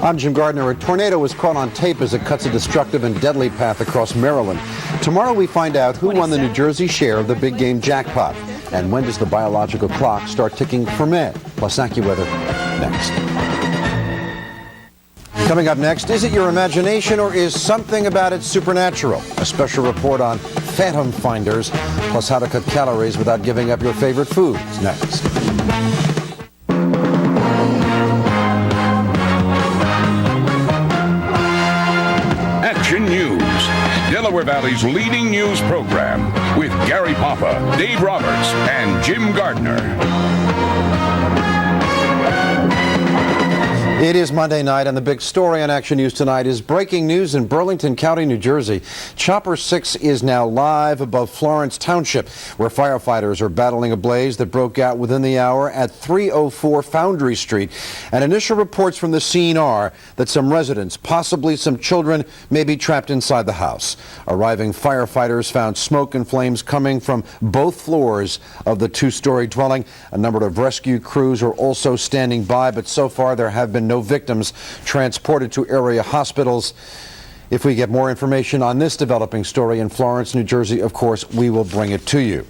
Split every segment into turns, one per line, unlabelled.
I'm Jim Gardner. A tornado was caught on tape as it cuts a destructive and deadly path across Maryland. Tomorrow we find out who won the New Jersey share of the big game jackpot. And when does the biological clock start ticking for men? Plus AccuWeather next. Coming up next, is it your imagination or is something about it supernatural? A special report on phantom finders, plus how to cut calories without giving up your favorite foods next.
Action News, Delaware Valley's leading news program with Gary Papa, Dave Roberts, and Jim Gardner.
It is Monday night, and the big story on Action News tonight is breaking news in Burlington County, New Jersey. Chopper 6 is now live above Florence Township, where firefighters are battling a blaze that broke out within the hour at 304 Foundry Street. And initial reports from the scene are that some residents, possibly some children, may be trapped inside the house. Arriving firefighters found smoke and flames coming from both floors of the two-story dwelling. A number of rescue crews are also standing by, but so far there have been no victims transported to area hospitals. If we get more information on this developing story in Florence, New Jersey, of course, we will bring it to you.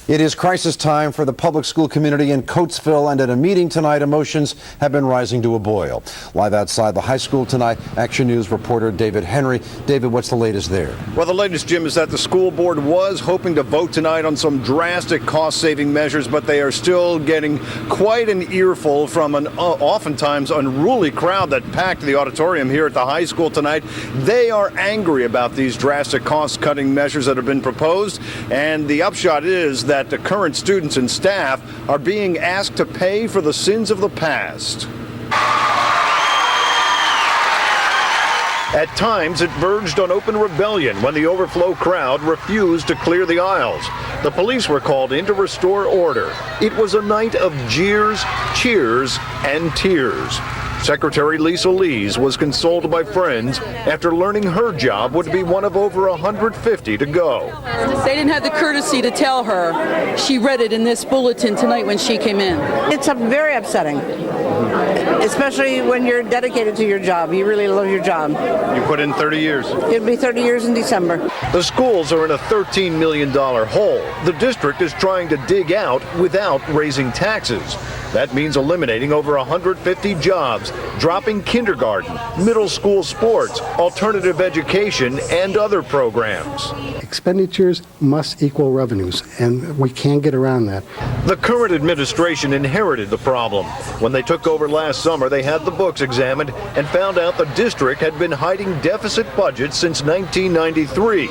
It is crisis time for the public school community in Coatesville, and at a meeting tonight, emotions have been rising to a boil. Live outside the high school tonight, Action News reporter David Henry. David, what's the latest there?
Well, the latest, Jim, is that the school board was hoping to vote tonight on some drastic cost-saving measures, but they are still getting quite an earful from an oftentimes unruly crowd that packed the auditorium here at the high school tonight. They are angry about these drastic cost-cutting measures that have been proposed, and the upshot is that the current students and staff are being asked to pay for the sins of the past. At times, it verged on open rebellion when the overflow crowd refused to clear the aisles. The police were called in to restore order. It was a night of jeers, cheers, and tears. Secretary Lisa Lees was consoled by friends after learning her job would be one of over 150 to go.
They didn't have the courtesy to tell her. She read it in this bulletin tonight when she came in.
It's very upsetting, especially when you're dedicated to your job. You really love your job.
You put in 30 years.
It'll be 30 years in December.
The schools are in a $13 million hole. The district is trying to dig out without raising taxes. That means eliminating over 150 jobs, dropping kindergarten, middle school sports, alternative education, and other programs.
Expenditures must equal revenues, and we can't get around that.
The current administration inherited the problem. When they took over last summer, they had the books examined and found out the district had been hiding deficit budgets since 1993.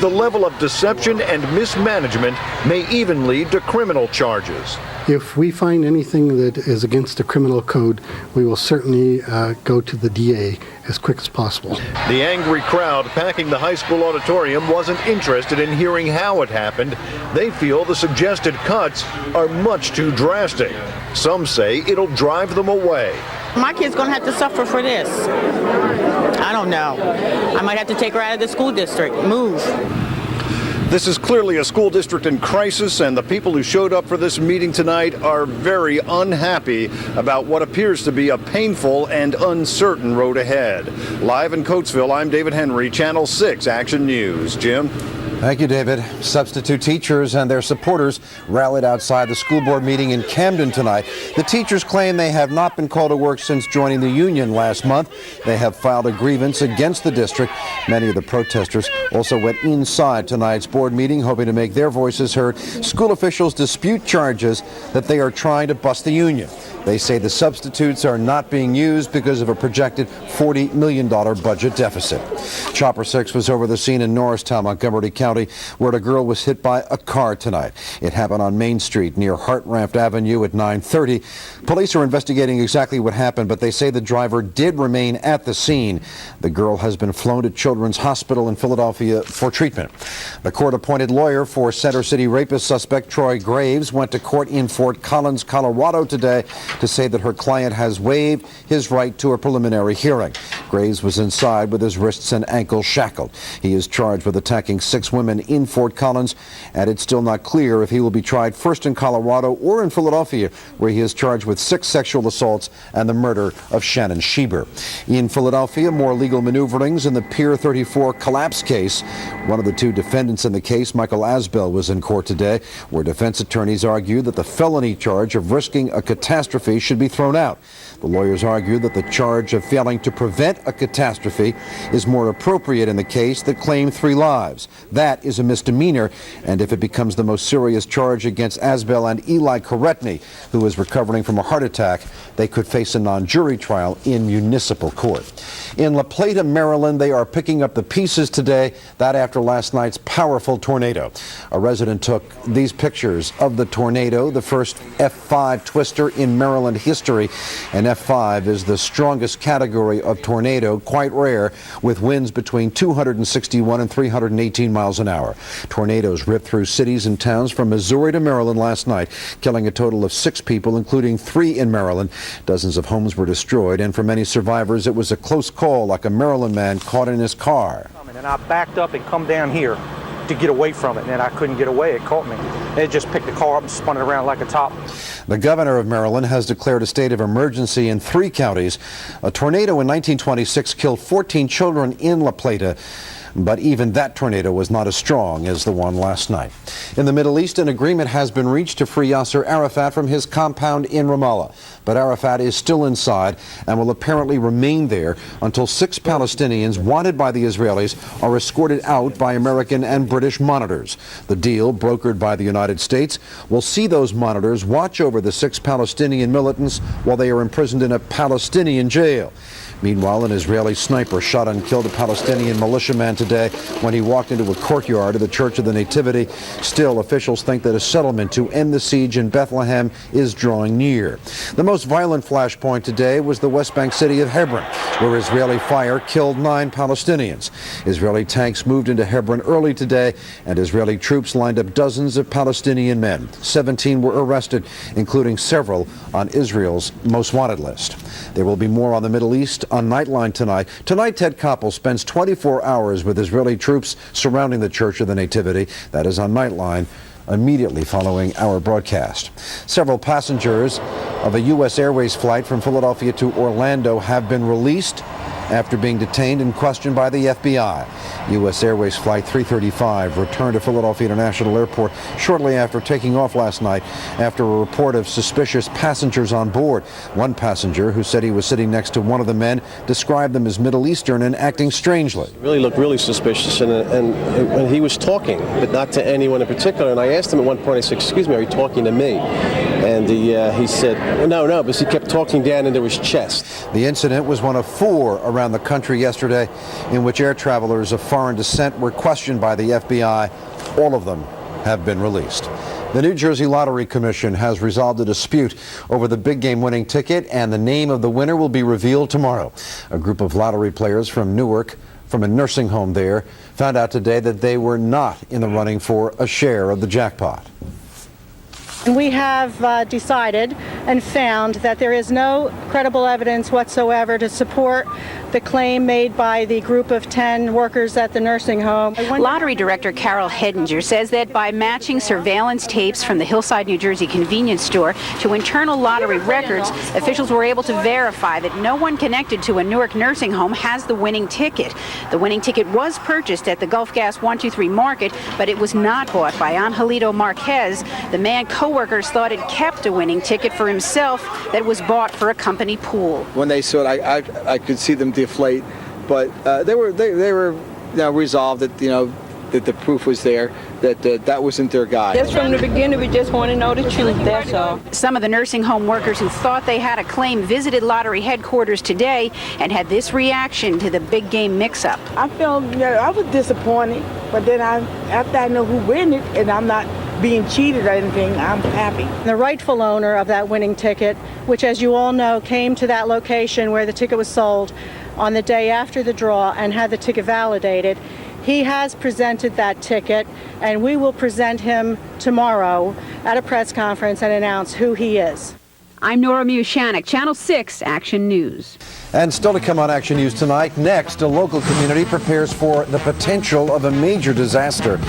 The level of deception and mismanagement may even lead to criminal charges.
If we find anything that is against the criminal code, we will certainly go to the DA as quick as possible.
The angry crowd packing the high school auditorium wasn't interested in hearing how it happened. They feel the suggested cuts are much too drastic. Some say it'll drive them away.
My kid's going to have to suffer for this. I don't know. I might have to take her out of the school district. Move.
This is clearly a school district in crisis, and the people who showed up for this meeting tonight are very unhappy about what appears to be a painful and uncertain road ahead. Live in Coatesville, I'm David Henry, Channel 6 Action News. Jim?
Thank you, David. Substitute teachers and their supporters rallied outside the school board meeting in Camden tonight. The teachers claim they have not been called to work since joining the union last month. They have filed a grievance against the district. Many of the protesters also went inside tonight's board meeting, hoping to make their voices heard. School officials dispute charges that they are trying to bust the union. They say the substitutes are not being used because of a projected $40 million budget deficit. Chopper 6 was over the scene in Norristown, Montgomery County, where a girl was hit by a car tonight. It happened on Main Street near Hartranft Avenue at 9:30. Police are investigating exactly what happened, but they say the driver did remain at the scene. The girl has been flown to Children's Hospital in Philadelphia for treatment. The court-appointed lawyer for Center City rapist suspect Troy Graves went to court in Fort Collins, Colorado today to say that her client has waived his right to a preliminary hearing. Graves was inside with his wrists and ankles shackled. He is charged with attacking 6 women women in Fort Collins, and it's still not clear if he will be tried first in Colorado or in Philadelphia, where he is charged with 6 sexual assaults and the murder of Shannon Schieber. In Philadelphia, more legal maneuverings in the Pier 34 collapse case. One of the 2 defendants in the case, Michael Asbell, was in court today, where defense attorneys argued that the felony charge of risking a catastrophe should be thrown out. The lawyers argue that the charge of failing to prevent a catastrophe is more appropriate in the case that claimed 3 lives. That is a misdemeanor, and if it becomes the most serious charge against Asbell and Eli Koretny, who is recovering from a heart attack, they could face a non-jury trial in municipal court. In La Plata, Maryland, they are picking up the pieces today, that after last night's powerful tornado. A resident took these pictures of the tornado, the first F5 twister in Maryland history, and F5 is the strongest category of tornado, quite rare, with winds between 261 and 318 miles an hour. Tornadoes ripped through cities and towns from Missouri to Maryland last night, killing a total of 6 people, including 3 in Maryland. Dozens of homes were destroyed, and for many survivors, it was a close call, like a Maryland man caught in his car.
And I backed up and come down here to get away from it, and I couldn't get away. It caught me. It just picked the car up and spun it around like a top.
The governor of Maryland has declared a state of emergency in 3 counties. A tornado in 1926 killed 14 children in La Plata, but even that tornado was not as strong as the one last night. In the Middle East, an agreement has been reached to free Yasser Arafat from his compound in Ramallah. But Arafat is still inside and will apparently remain there until 6 Palestinians wanted by the Israelis are escorted out by American and British monitors. The deal, brokered by the United States, will see those monitors watch over the 6 Palestinian militants while they are imprisoned in a Palestinian jail. Meanwhile, an Israeli sniper shot and killed a Palestinian militiaman today when he walked into a courtyard of the Church of the Nativity. Still, officials think that a settlement to end the siege in Bethlehem is drawing near. The most violent flashpoint today was the West Bank city of Hebron, where Israeli fire killed 9 Palestinians. Israeli tanks moved into Hebron early today, and Israeli troops lined up dozens of Palestinian men. 17 were arrested, including several on Israel's most wanted list. There will be more on the Middle East on Nightline tonight. Tonight, Ted Koppel spends 24 hours with Israeli troops surrounding the Church of the Nativity. That is on Nightline immediately following our broadcast. Several passengers of a U.S. Airways flight from Philadelphia to Orlando have been released after being detained and questioned by the FBI. U.S. Airways Flight 335 returned to Philadelphia International Airport shortly after taking off last night after a report of suspicious passengers on board. One passenger, who said he was sitting next to one of the men, described them as Middle Eastern and acting strangely.
Really looked really suspicious, and he was talking, but not to anyone in particular. And I asked him at one point, I said, "Excuse me, are you talking to me?" And he said, no, but he kept talking down into his chest.
The incident was one of 4 around the country yesterday in which air travelers of foreign descent were questioned by the FBI. All of them have been released. The New Jersey Lottery Commission has resolved a dispute over the big game winning ticket, and the name of the winner will be revealed tomorrow. A group of lottery players from Newark, from a nursing home there, found out today that they were not in the running for a share of the jackpot.
We have decided and found that there is no credible evidence whatsoever to support the claim made by the group of 10 workers at the nursing home.
Lottery Director Carol Hedinger says that by matching surveillance tapes from the Hillside, New Jersey convenience store to internal lottery records, officials were able to verify that no one connected to a Newark nursing home has the winning ticket. The winning ticket was purchased at the Gulf Gas 123 market, but it was not bought by Angelito Marquez. The man co-workers thought had kept a winning ticket for himself that was bought for a company pool.
When they saw it, I could see them deflate, but they were resolved that that the proof was there, that that wasn't their guy.
Just from the beginning, we just want to know the truth, that's all.
Some of the nursing home workers who thought they had a claim visited lottery headquarters today and had this reaction to the big game mix-up.
I was disappointed, but then after I know who win it and I'm not being cheated or anything, I'm happy.
The rightful owner of that winning ticket, which as you all know came to that location where the ticket was sold on the day after the draw and had the ticket validated, he has presented that ticket, and we will present him tomorrow at a press conference and announce who he is.
I'm Nora Mushanek, Channel 6 Action News.
And still to come on Action News tonight, next, a local community prepares for the potential of a major disaster.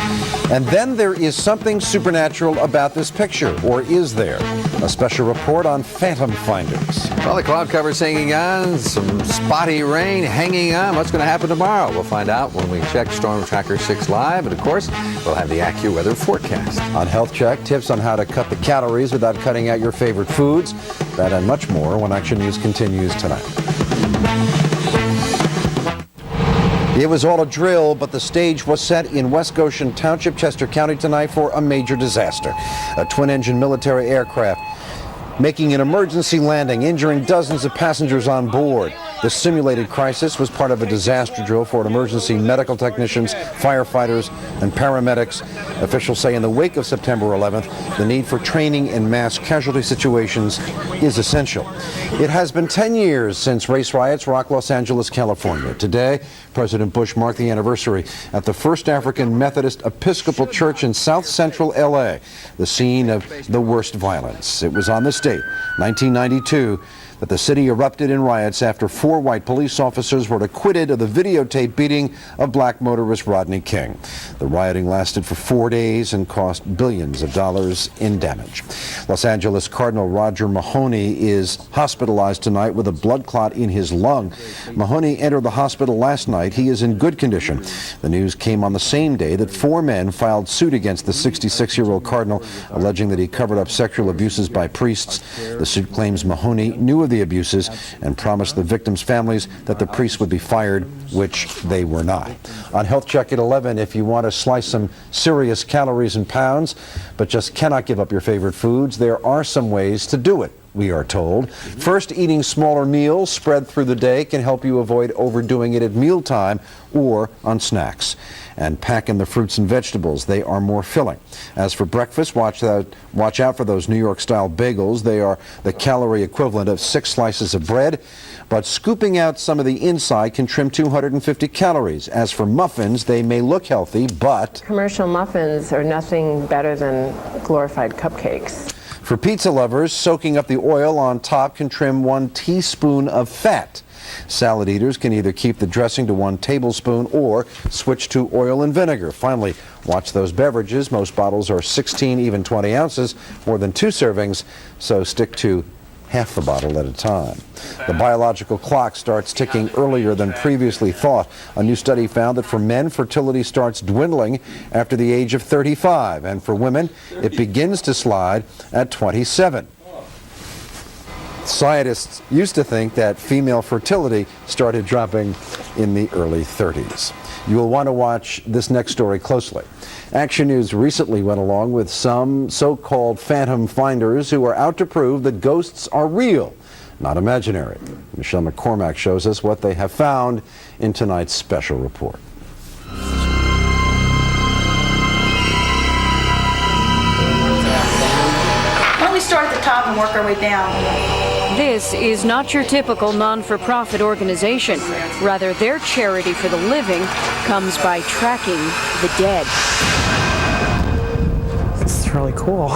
And then there is something supernatural about this picture, or is there? A special report on phantom finders.
Well, the cloud cover's hanging on, some spotty rain hanging on. What's going to happen tomorrow? We'll find out when we check Storm Tracker 6 Live. And, of course, we'll have the AccuWeather forecast.
On Health Check, tips on how to cut the calories without cutting out your favorite foods. That and much more when Action News continues tonight. It was all a drill, but the stage was set in West Goshen Township, Chester County tonight for a major disaster. A twin-engine military aircraft making an emergency landing, injuring dozens of passengers on board. The simulated crisis was part of a disaster drill for emergency medical technicians, firefighters, and paramedics. Officials say in the wake of September 11th, the need for training in mass casualty situations is essential. It has been 10 years since race riots rocked Los Angeles, California. Today, President Bush marked the anniversary at the First African Methodist Episcopal Church in South Central LA, the scene of the worst violence. It was on this date, 1992, that the city erupted in riots after 4 white police officers were acquitted of the videotape beating of black motorist Rodney King. The rioting lasted for 4 days and cost billions of dollars in damage. Los Angeles Cardinal Roger Mahoney is hospitalized tonight with a blood clot in his lung. Mahoney entered the hospital last night. He is in good condition. The news came on the same day that 4 men filed suit against the 66-year-old cardinal, alleging that he covered up sexual abuses by priests. The suit claims Mahoney knew of the abuses and promised the victims' families that the priests would be fired, which they were not. On Health Check at 11, if you want to slice some serious calories and pounds, but just cannot give up your favorite foods, there are some ways to do it, we are told. First, eating smaller meals spread through the day can help you avoid overdoing it at mealtime or on snacks. And pack in the fruits and vegetables. They are more filling. As for breakfast, watch out for those New York-style bagels. They are the calorie equivalent of 6 slices of bread, but scooping out some of the inside can trim 250 calories. As for muffins, they may look healthy, but
commercial muffins are nothing better than glorified cupcakes.
For pizza lovers, soaking up the oil on top can trim 1 teaspoon of fat. Salad eaters can either keep the dressing to 1 tablespoon or switch to oil and vinegar. Finally, watch those beverages. Most bottles are 16, even 20 ounces, more than 2 servings, so stick to half the bottle at a time. The biological clock starts ticking earlier than previously thought. A new study found that for men, fertility starts dwindling after the age of 35, and for women, it begins to slide at 27. Scientists used to think that female fertility started dropping in the early 30s. You will want to watch this next story closely. Action News recently went along with some so-called phantom finders who are out to prove that ghosts are real, not imaginary. Michelle McCormack shows us what they have found in tonight's special report.
Why don't we start at the top and work our way down?
This is not your typical non-for-profit organization. Rather, their charity for the living comes by tracking the dead.
This is really cool.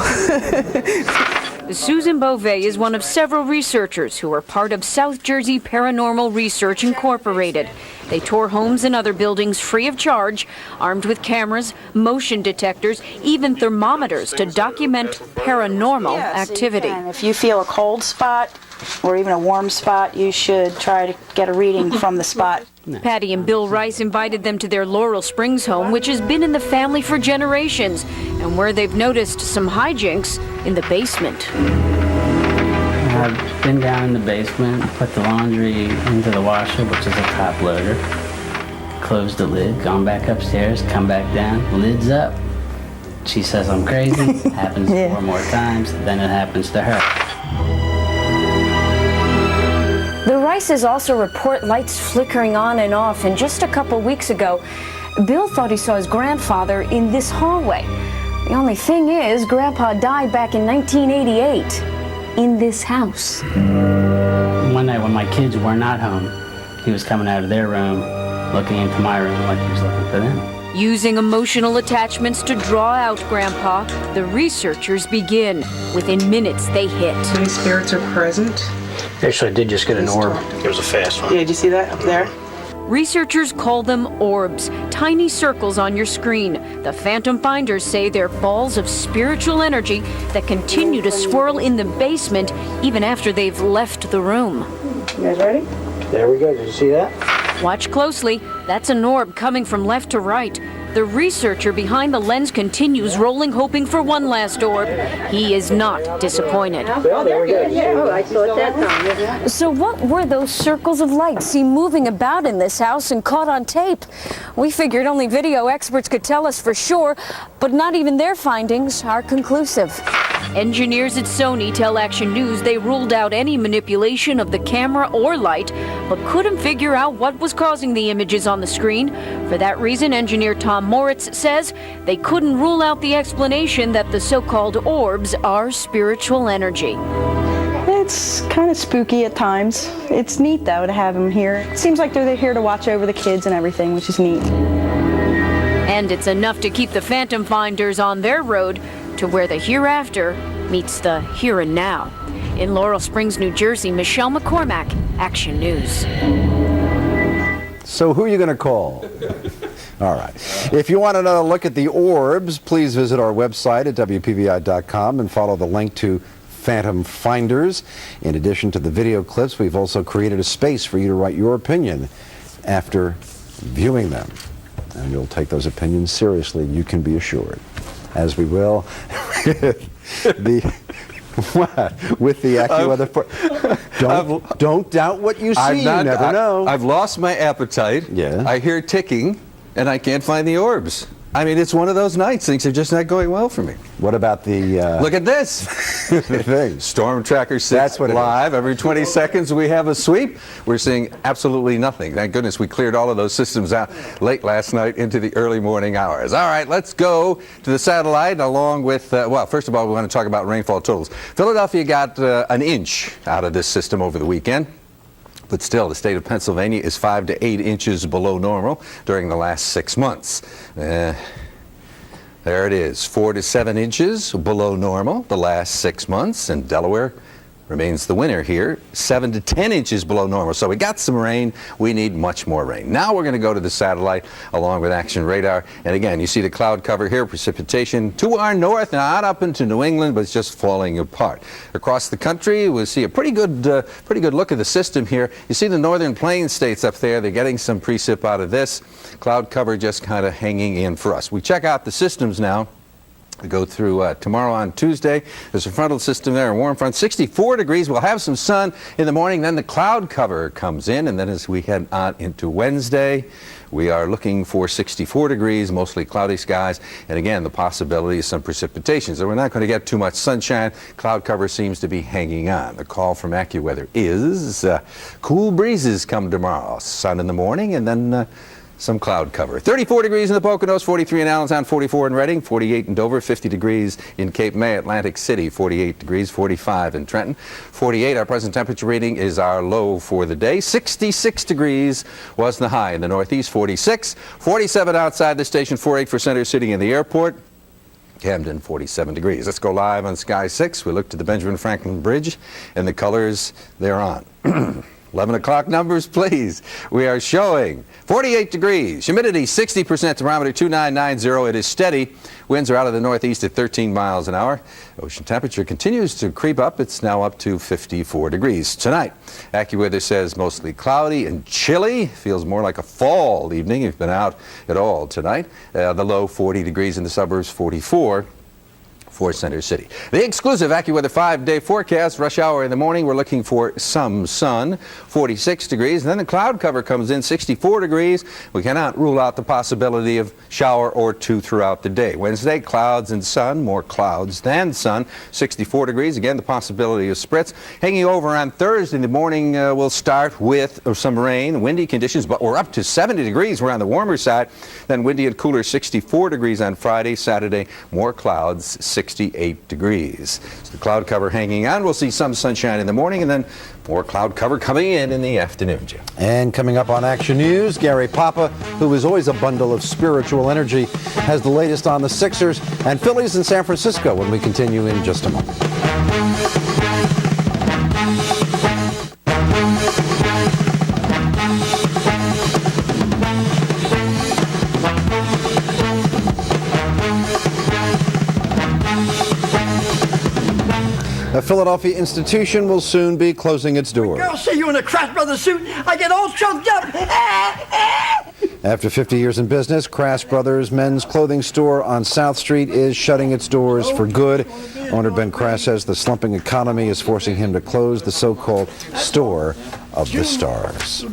Susan Beauvais is one of several researchers who are part of South Jersey Paranormal Research Incorporated. They tour homes and other buildings free of charge, armed with cameras, motion detectors, even thermometers to document paranormal activity.
If you feel a cold spot or even a warm spot, you should try to get a reading from the spot.
Patty and Bill Rice invited them to their Laurel Springs home, which has been in the family for generations, and where they've noticed some hijinks in the basement.
I've been down in the basement, put the laundry into the washer, which is a top loader, closed the lid, gone back upstairs, come back down, lid's up. She says I'm crazy, happens 4 more times, then it happens to her.
The Rices also report lights flickering on and off, and just a couple weeks ago, Bill thought he saw his grandfather in this hallway. The only thing is, Grandpa died back in 1988 in this house.
One night when my kids were not home, he was coming out of their room, looking into my room like he was looking for them.
Using emotional attachments to draw out Grandpa, the researchers begin. Within minutes, they hit.
Any spirits are present?
Actually, I did just get an orb. It was a fast one.
Yeah, did you see that up there?
Researchers call them orbs, tiny circles on your screen. The phantom finders say they're balls of spiritual energy that continue to swirl in the basement even after they've left the room.
You guys ready?
There we go. Did you see that?
Watch closely. That's an orb coming from left to right. The researcher behind the lens continues rolling, hoping for one last orb. He is not disappointed.
Oh, there we go. Oh, I saw it that time.
So what were those circles of light seen moving about in this house and caught on tape? We figured only video experts could tell us for sure, but not even their findings are conclusive. Engineers at Sony tell Action News they ruled out any manipulation of the camera or light, but couldn't figure out what was causing the images on the screen. For that reason, engineer Tom Moritz says they couldn't rule out the explanation that the so-called orbs are spiritual energy.
It's kind of spooky at times. It's neat, though, to have them here. It seems like they're here to watch over the kids and everything, which is neat.
And it's enough to keep the phantom finders on their road to where the hereafter meets the here and now. In Laurel Springs, New Jersey, Michelle McCormack, Action News.
So who are you going to call? All right. If you want another look at the orbs, please visit our website at WPVI.com and follow the link to Phantom Finders. In addition to the video clips, we've also created a space for you to write your opinion after viewing them. And we'll take those opinions seriously, you can be assured. As we will with the AccuWeather. Don't doubt what you see. You never know.
I've lost my appetite.
Yeah.
I hear ticking, and I can't find the orbs. I mean, it's one of those nights. Things are just not going well for me.
What about the...
Look at this.
the thing.
Storm Tracker 6 live. Every 20 seconds we have a sweep. We're seeing absolutely nothing. Thank goodness we cleared all of those systems out late last night into the early morning hours. All right, let's go to the satellite along with, well, first of all, we want to talk about rainfall totals. Philadelphia got an inch out of this system over the weekend. But still, the state of Pennsylvania is 5 to 8 inches below normal during the last 6 months. There it is, 4 to 7 inches below normal the last 6 months, and Delaware remains the winner here, 7 to 10 inches below normal. So we got some rain. We need much more rain. Now we're going to go to the satellite along with Action Radar. And again, you see the cloud cover here, precipitation to our north, not up into New England, but it's just falling apart. Across the country, we'll see a pretty good look at the system here. You see the northern plains states up there. They're getting some precip out of this. Cloud cover just kind of hanging in for us. We check out the systems now. We go through tomorrow on Tuesday. There's a frontal system there, a warm front, 64 degrees. We'll have some sun in the morning. Then the cloud cover comes in. And then as we head on into Wednesday, we are looking for 64 degrees, mostly cloudy skies. And again, the possibility of some precipitation. So we're not going to get too much sunshine. Cloud cover seems to be hanging on. The call from AccuWeather is cool breezes come tomorrow. Sun in the morning and then some cloud cover. 34 degrees in the Poconos, 43 in Allentown, 44 in Reading, 48 in Dover, 50 degrees in Cape May, Atlantic City, 48 degrees, 45 in Trenton, 48. Our present temperature reading is our low for the day. 66 degrees was the high in the Northeast, 46, 47 outside the station, 48 for Center City and the airport. Camden, 47 degrees. Let's go live on Sky 6. We look to the Benjamin Franklin Bridge and the colors they're on. 11 o'clock numbers, please. We are showing 48 degrees, humidity 60%, thermometer 2990. It is steady. Winds are out of the northeast at 13 miles an hour. Ocean temperature continues to creep up. It's now up to 54 degrees. Tonight, AccuWeather says mostly cloudy and chilly. Feels more like a fall evening if you've been out at all tonight. The low 40 degrees in the suburbs, 44. For Center City. The exclusive AccuWeather 5-day forecast. Rush hour in the morning, we're looking for some sun, 46 degrees. And then the cloud cover comes in, 64 degrees. We cannot rule out the possibility of shower or two throughout the day. Wednesday, clouds and sun, more clouds than sun, 64 degrees. Again, the possibility of spritz. Hanging over on Thursday, the morning will start with some rain, windy conditions, but we're up to 70 degrees. We're on the warmer side. Then windy and cooler, 64 degrees on Friday, Saturday, more clouds, 68 degrees. So the cloud cover hanging on. We'll see some sunshine in the morning and then more cloud cover coming in the afternoon, Jim.
And coming up on Action News, Gary Papa, who is always a bundle of spiritual energy, has the latest on the Sixers and Phillies in San Francisco when we continue in just a moment. A Philadelphia institution will soon be closing its doors.
Girl, see you in a Crash Brothers suit, I get all choked up.
After 50 years in business, Crash Brothers men's clothing store on South Street is shutting its doors for good. Owner Ben Crash says the slumping economy is forcing him to close the so-called Store of the Stars.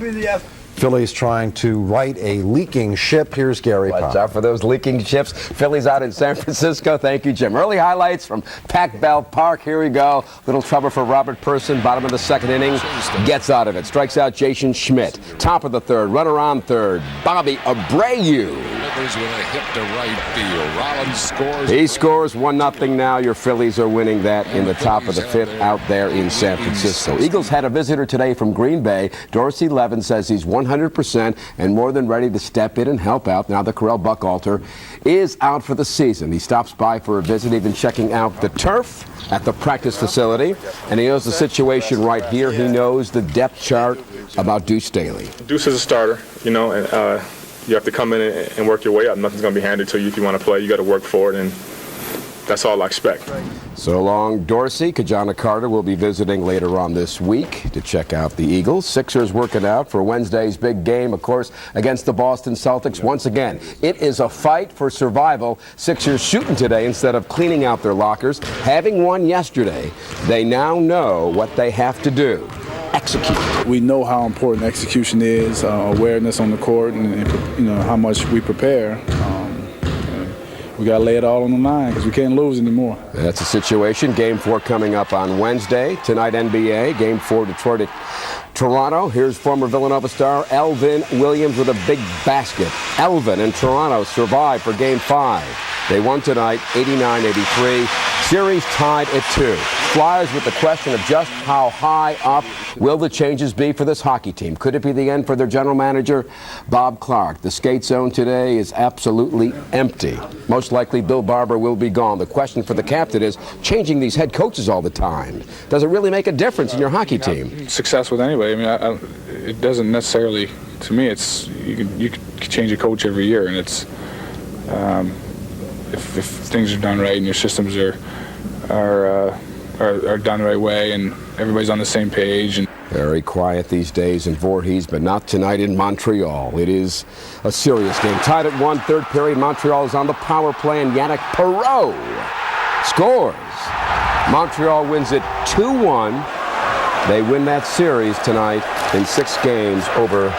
Phillies trying to right a leaking ship. Here's Gary Pop.
Watch out for those leaking ships. Phillies out in San Francisco. Thank you, Jim. Early highlights from Pac Bell Park. Here we go. Little trouble for Robert Person. Bottom of the second inning. Gets out of it. Strikes out Jason Schmidt. Top of the third. Runner on third. Bobby Abreu.
With a hit to right field. Rollins scores.
He scores 1-0 now. Your Phillies are winning that in the top of the fifth out there in San Francisco. Eagles had a visitor today from Green Bay. Dorsey Levin says he's 100% and more than ready to step in and help out now that Carell Buchalter is out for the season. He stops by for a visit, even checking out the turf at the practice facility, and he knows the situation right here. He knows the depth chart about Deuce Staley.
Deuce is a starter, you know, and you have to come in and work your way up. Nothing's going to be handed to you if you want to play. You got to work for it, and that's all I expect.
So long, Dorsey. Kajana Carter will be visiting later on this week to check out the Eagles. Sixers working out for Wednesday's big game, of course, against the Boston Celtics. Once again, it is a fight for survival. Sixers shooting today instead of cleaning out their lockers. Having won yesterday, they now know what they have to do. Execute.
We know how important execution is, awareness on the court, and you know how much we prepare. We got to lay it all on the line because we can't lose anymore.
That's the situation. Game 4 coming up on Wednesday. Tonight, NBA. Game 4, Detroit at Toronto. Here's former Villanova star Elvin Williams with a big basket. Elvin and Toronto survived for Game 5. They won tonight, 89-83. Series tied at 2. Flyers with the question of just how high up will the changes be for this hockey team. Could it be the end for their general manager, Bob Clark? The skate zone today is absolutely empty. Most likely Bill Barber will be gone. The question for the captain is changing these head coaches all the time. Does it really make a difference in your hockey team?
Success with anyway. I mean, it doesn't necessarily. To me, it's you can change a coach every year, and it's if things are done right and your systems are done the right way and everybody's on the same page. And
very quiet these days in Voorhees, but not tonight in Montreal. It is a serious game. Tied at 1, third period. Montreal is on the power play, and Yannick Perreault scores. Montreal wins it 2-1. They win that series tonight in 6 games over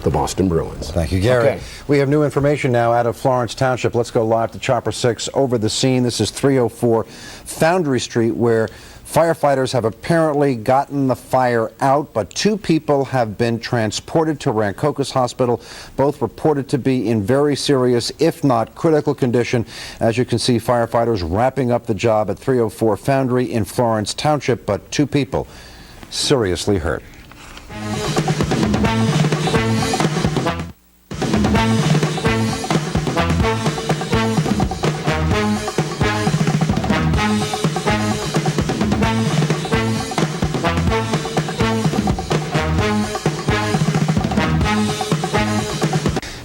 the Boston Bruins.
Thank you, Gary.
Okay.
We have new information now out of Florence Township. Let's go live to Chopper 6 over the scene. This is 304 Foundry Street, where firefighters have apparently gotten the fire out, but 2 people have been transported to Rancocas Hospital, both reported to be in very serious, if not critical condition. As you can see, firefighters wrapping up the job at 304 Foundry in Florence Township, but 2 people seriously hurt.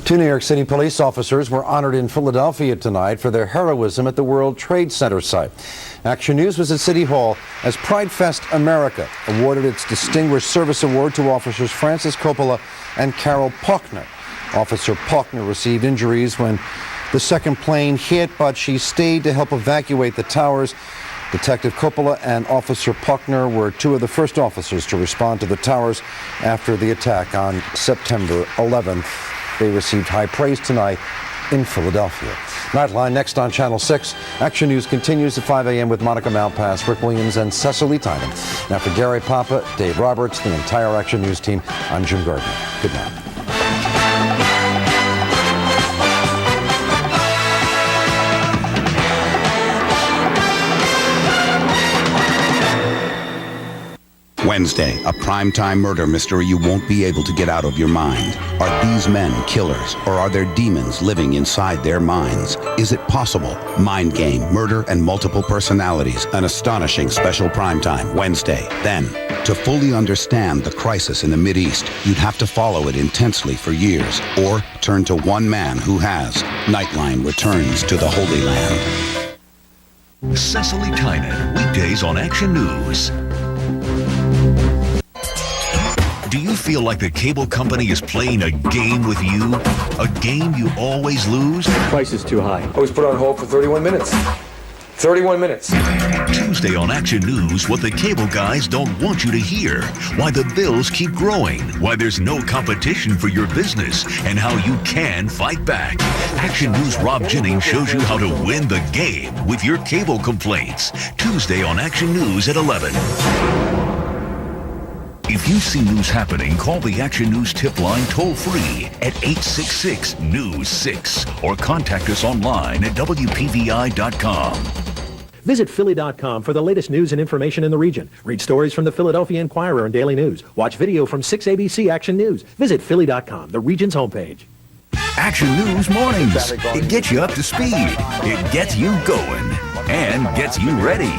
Two New York City police officers were honored in Philadelphia tonight for their heroism at the World Trade Center site. Action News was at City Hall as Pride Fest America awarded its Distinguished Service Award to officers Francis Coppola and Carol Paulkner. Officer Paulkner received injuries when the second plane hit, but she stayed to help evacuate the towers. Detective Coppola and Officer Paulkner were 2 of the first officers to respond to the towers after the attack on September 11th. They received high praise tonight in Philadelphia. Nightline next on Channel 6. Action News continues at 5 a.m. with Monica Malpass, Rick Williams, and Cecily Tynan. Now for Gary Papa, Dave Roberts, the entire Action News team, I'm Jim Gardner. Good night.
Wednesday, a primetime murder mystery you won't be able to get out of your mind. Are these men killers, or are there demons living inside their minds? Is it possible? Mind game, murder, and multiple personalities. An astonishing special primetime Wednesday. Then, to fully understand the crisis in the Mideast, you'd have to follow it intensely for years, or turn to one man who has. Nightline returns to the Holy Land.
Cecily Tynan, weekdays on Action News. Do you feel like the cable company is playing a game with you? A game you always lose?
The price is too high. I was put on hold for 31 minutes. 31 minutes.
Tuesday on Action News, what the cable guys don't want you to hear. Why the bills keep growing. Why there's no competition for your business. And how you can fight back. Action News' Rob Jennings shows you how to win the game with your cable complaints. Tuesday on Action News at 11. If you see news happening, call the Action News tip line toll-free at 866-NEWS6 or contact us online at WPVI.com.
Visit Philly.com for the latest news and information in the region. Read stories from the Philadelphia Inquirer and Daily News. Watch video from 6 ABC Action News. Visit Philly.com, the region's homepage.
Action News Mornings. It gets you up to speed. It gets you going. And gets you ready.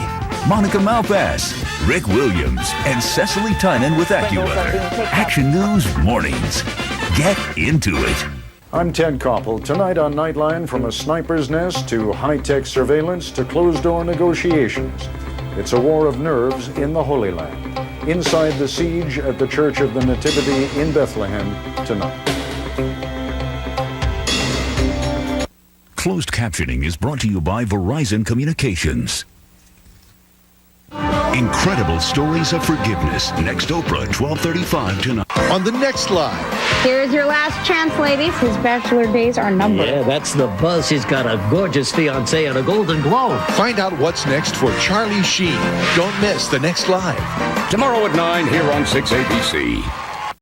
Monica Malpass, Rick Williams, and Cecily Tynan with AccuWeather. Action News Mornings. Get into it.
I'm Ted Koppel. Tonight on Nightline, from a sniper's nest to high-tech surveillance to closed-door negotiations. It's a war of nerves in the Holy Land. Inside the siege at the Church of the Nativity in Bethlehem tonight.
Closed captioning is brought to you by Verizon Communications. Incredible stories of forgiveness. Next Oprah, 12:35 tonight.
On the next live.
Here's your last chance, ladies. His bachelor days are numbered.
Yeah, that's the buzz. He's got a gorgeous fiancée and a Golden Globe.
Find out what's next for Charlie Sheen. Don't miss the next live.
Tomorrow at 9 here on 6 ABC.